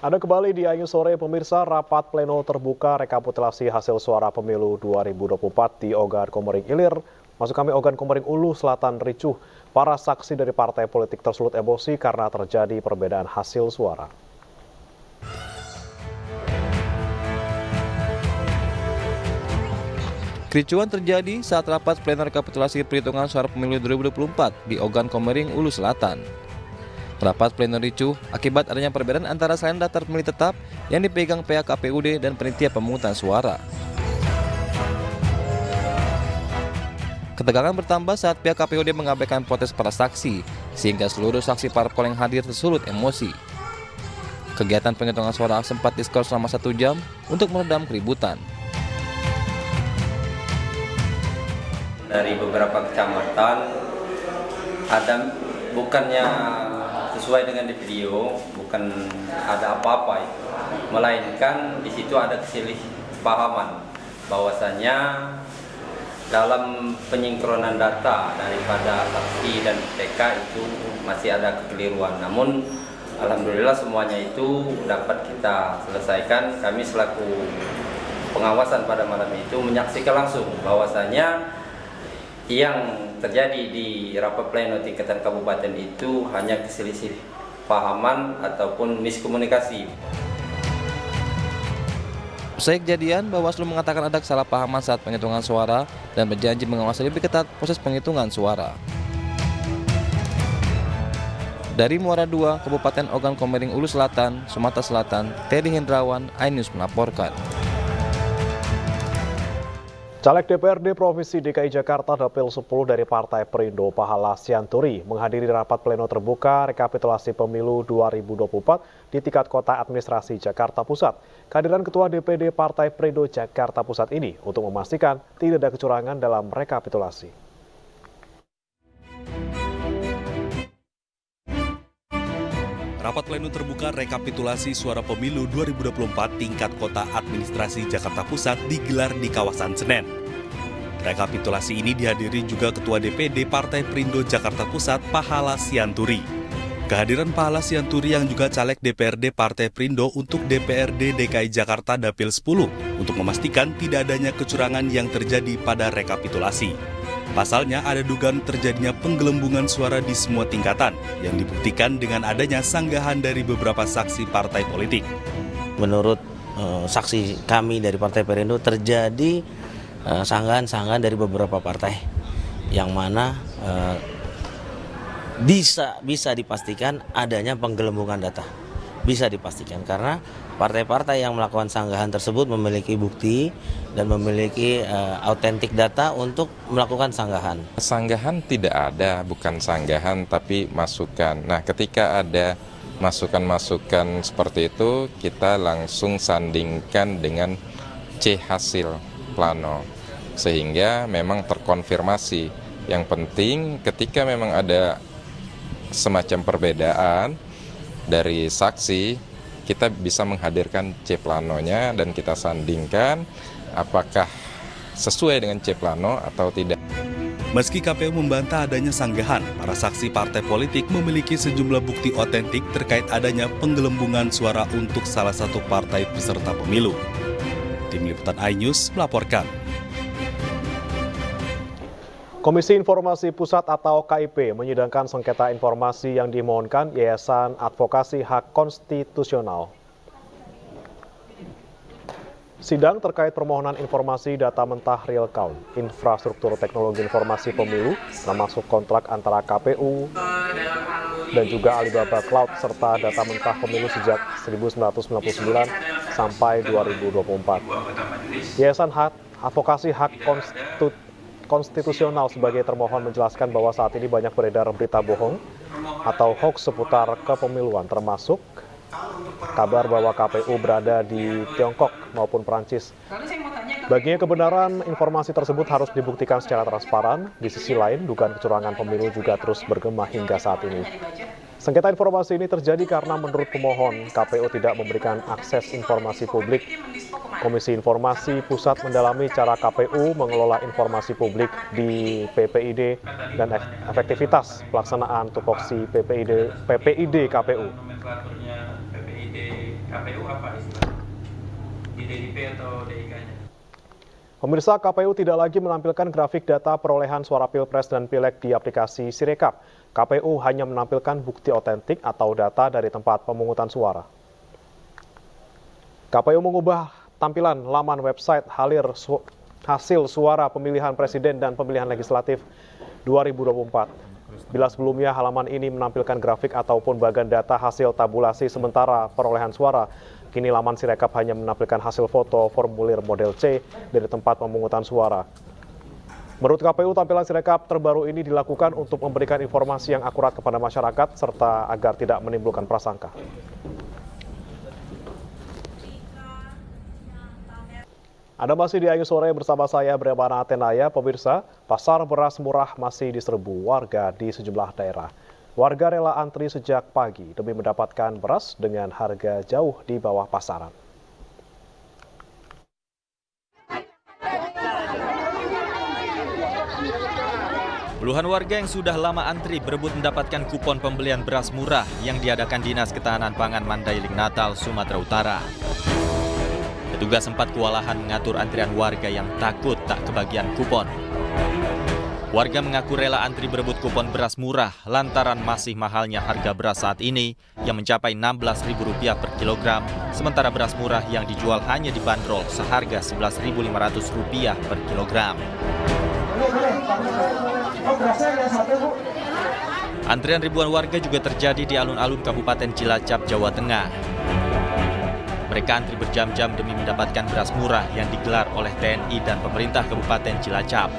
Anda kembali di Ayu Sore, pemirsa. Rapat pleno terbuka rekapitulasi hasil suara pemilu 2024 di Ogan Komering Ilir. Maksud kami Ogan Komering Ulu Selatan ricuh. Para saksi dari partai politik tersulut emosi karena terjadi perbedaan hasil suara. Kericuan terjadi saat rapat pleno rekapitulasi perhitungan suara pemilu 2024 di Ogan Komering Ulu Selatan. Rapat pleno ricuh akibat adanya perbedaan antara selain daftar pemilih tetap yang dipegang pihak KPUD dan panitia pemungutan suara. Ketegangan bertambah saat pihak KPUD mengabaikan protes para saksi, sehingga seluruh saksi parpol yang hadir tersulut emosi. Kegiatan penghitungan suara sempat diskor selama 1 jam untuk meredam keributan. Dari beberapa kecamatan ada bukannya sesuai dengan di video, bukan ada apa-apa, melainkan di situ ada kesalahpahaman bahwasanya dalam penynkronan data daripada saksi dan TK itu masih ada kekeliruan. Namun alhamdulillah semuanya itu dapat kita selesaikan. Kami selaku pengawasan pada malam itu menyaksikan langsung bahwasanya yang terjadi di rapat pleno tingkatan kabupaten itu hanya kesalahpahaman ataupun miskomunikasi. Usai kejadian, Bawaslu mengatakan ada kesalahpahaman saat penghitungan suara dan berjanji mengawasi lebih ketat proses penghitungan suara. Dari Muara II, Kabupaten Ogan Komering Ulu Selatan, Sumatera Selatan, Teddy Hendrawan, iNews melaporkan. Caleg DPRD Provinsi DKI Jakarta Dapil 10 dari Partai Perindo Pahala Sianturi menghadiri rapat pleno terbuka rekapitulasi pemilu 2024 di tingkat kota administrasi Jakarta Pusat. Kehadiran Ketua DPD Partai Perindo Jakarta Pusat ini untuk memastikan tidak ada kecurangan dalam rekapitulasi. Rapat pleno terbuka rekapitulasi suara pemilu 2024 tingkat kota administrasi Jakarta Pusat digelar di kawasan Senen. Rekapitulasi ini dihadiri juga Ketua DPD Partai Perindo Jakarta Pusat Pahala Sianturi. Kehadiran Pahala Sianturi yang juga caleg DPRD Partai Perindo untuk DPRD DKI Jakarta Dapil 10 untuk memastikan tidak adanya kecurangan yang terjadi pada rekapitulasi. Pasalnya ada dugaan terjadinya penggelembungan suara di semua tingkatan yang dibuktikan dengan adanya sanggahan dari beberapa saksi partai politik. Menurut saksi kami dari Partai Perindo terjadi sanggahan-sanggahan dari beberapa partai yang mana bisa dipastikan adanya penggelembungan data. Bisa dipastikan karena partai-partai yang melakukan sanggahan tersebut memiliki bukti dan memiliki autentik data untuk melakukan sanggahan. Sanggahan tidak ada, bukan sanggahan tapi masukan. Nah, ketika ada masukan-masukan seperti itu, kita langsung sandingkan dengan C hasil plano. Sehingga memang terkonfirmasi. Yang penting ketika memang ada semacam perbedaan dari saksi, kita bisa menghadirkan C planonya dan kita sandingkan apakah sesuai dengan C plano atau tidak. Meski KPU membantah adanya sanggahan, para saksi partai politik memiliki sejumlah bukti otentik terkait adanya penggelembungan suara untuk salah satu partai peserta pemilu. Tim Liputan iNews melaporkan. Komisi Informasi Pusat atau KIP menyidangkan sengketa informasi yang dimohonkan Yayasan Advokasi Hak Konstitusional. Sidang terkait permohonan informasi data mentah real count, infrastruktur teknologi informasi pemilu, termasuk kontrak antara KPU dan juga Alibaba Cloud serta data mentah pemilu sejak 1999 sampai 2024. Yayasan Advokasi Hak Konstitusional sebagai termohon menjelaskan bahwa saat ini banyak beredar berita bohong atau hoax seputar kepemiluan, termasuk kabar bahwa KPU berada di Tiongkok maupun Perancis. Baginya kebenaran informasi tersebut harus dibuktikan secara transparan. Di sisi lain, dugaan kecurangan pemilu juga terus bergema hingga saat ini. Sengketa informasi ini terjadi karena menurut pemohon, KPU tidak memberikan akses informasi publik. Komisi Informasi Pusat mendalami cara KPU mengelola informasi publik di PPID dan efektivitas pelaksanaan tupoksi PPID KPU. KPU apa istilahnya? Di DIP atau DIK-nya? Pemirsa, KPU tidak lagi menampilkan grafik data perolehan suara Pilpres dan Pileg di aplikasi Sirekap. KPU hanya menampilkan bukti otentik atau data dari tempat pemungutan suara. KPU mengubah tampilan laman website hasil suara pemilihan presiden dan pemilihan legislatif 2024. Bila sebelumnya halaman ini menampilkan grafik ataupun bagian data hasil tabulasi sementara perolehan suara, kini laman Sirekap hanya menampilkan hasil foto formulir model C dari tempat pemungutan suara. Menurut KPU, tampilan Sirekap terbaru ini dilakukan untuk memberikan informasi yang akurat kepada masyarakat serta agar tidak menimbulkan prasangka. Anda masih di Ayu Sore bersama saya Bremana Atenaya. Pemirsa, pasar beras murah masih diserbu warga di sejumlah daerah. Warga rela antri sejak pagi demi mendapatkan beras dengan harga jauh di bawah pasaran. Puluhan warga yang sudah lama antri berebut mendapatkan kupon pembelian beras murah yang diadakan Dinas Ketahanan Pangan Mandailing Natal, Sumatera Utara. Petugas sempat kewalahan mengatur antrian warga yang takut tak kebagian kupon. Warga mengaku rela antri berebut kupon beras murah lantaran masih mahalnya harga beras saat ini yang mencapai Rp16.000 per kilogram, sementara beras murah yang dijual hanya dibanderol seharga Rp11.500 per kilogram. Antrian ribuan warga juga terjadi di alun-alun Kabupaten Cilacap, Jawa Tengah. Mereka antri berjam-jam demi mendapatkan beras murah yang digelar oleh TNI dan pemerintah Kabupaten Cilacap.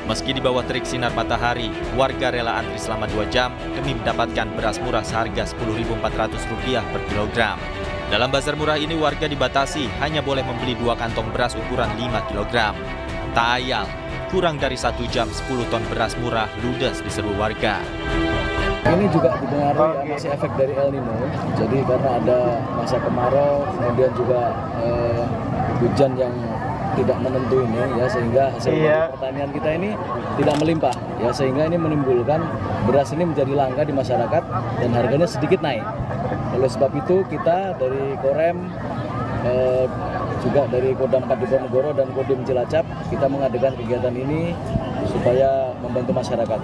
Meski di bawah terik sinar matahari, warga rela antri selama 2 jam demi mendapatkan beras murah seharga Rp10.400 per kilogram. Dalam bazar murah ini warga dibatasi hanya boleh membeli 2 kantong beras ukuran 5 kilogram. Tak ayal, kurang dari 1 jam 10 ton beras murah ludes di serbu warga. Ini juga dipengaruhi masih efek dari El Nino, jadi karena ada masa kemarau, kemudian juga hujan yang tidak menentu ini, ya sehingga hasil pertanian kita ini tidak melimpah, ya sehingga ini menimbulkan beras ini menjadi langka di masyarakat dan harganya sedikit naik. Oleh sebab itu kita dari Korem, juga dari Kodam 4 Diponegoro dan Kodim Cilacap, kita mengadakan kegiatan ini supaya membantu masyarakat.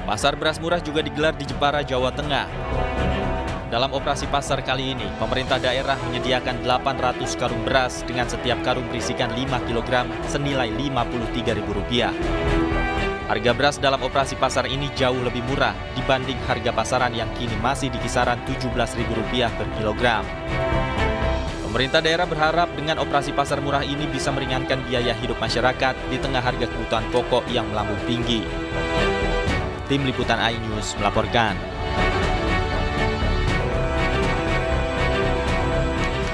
Pasar beras murah juga digelar di Jepara, Jawa Tengah. Dalam operasi pasar kali ini, pemerintah daerah menyediakan 800 karung beras dengan setiap karung berisikan 5 kg senilai Rp53.000. Harga beras dalam operasi pasar ini jauh lebih murah dibanding harga pasaran yang kini masih di kisaran Rp17.000 per kilogram. Pemerintah daerah berharap dengan operasi pasar murah ini bisa meringankan biaya hidup masyarakat di tengah harga kebutuhan pokok yang melambung tinggi. Tim Liputan iNews melaporkan.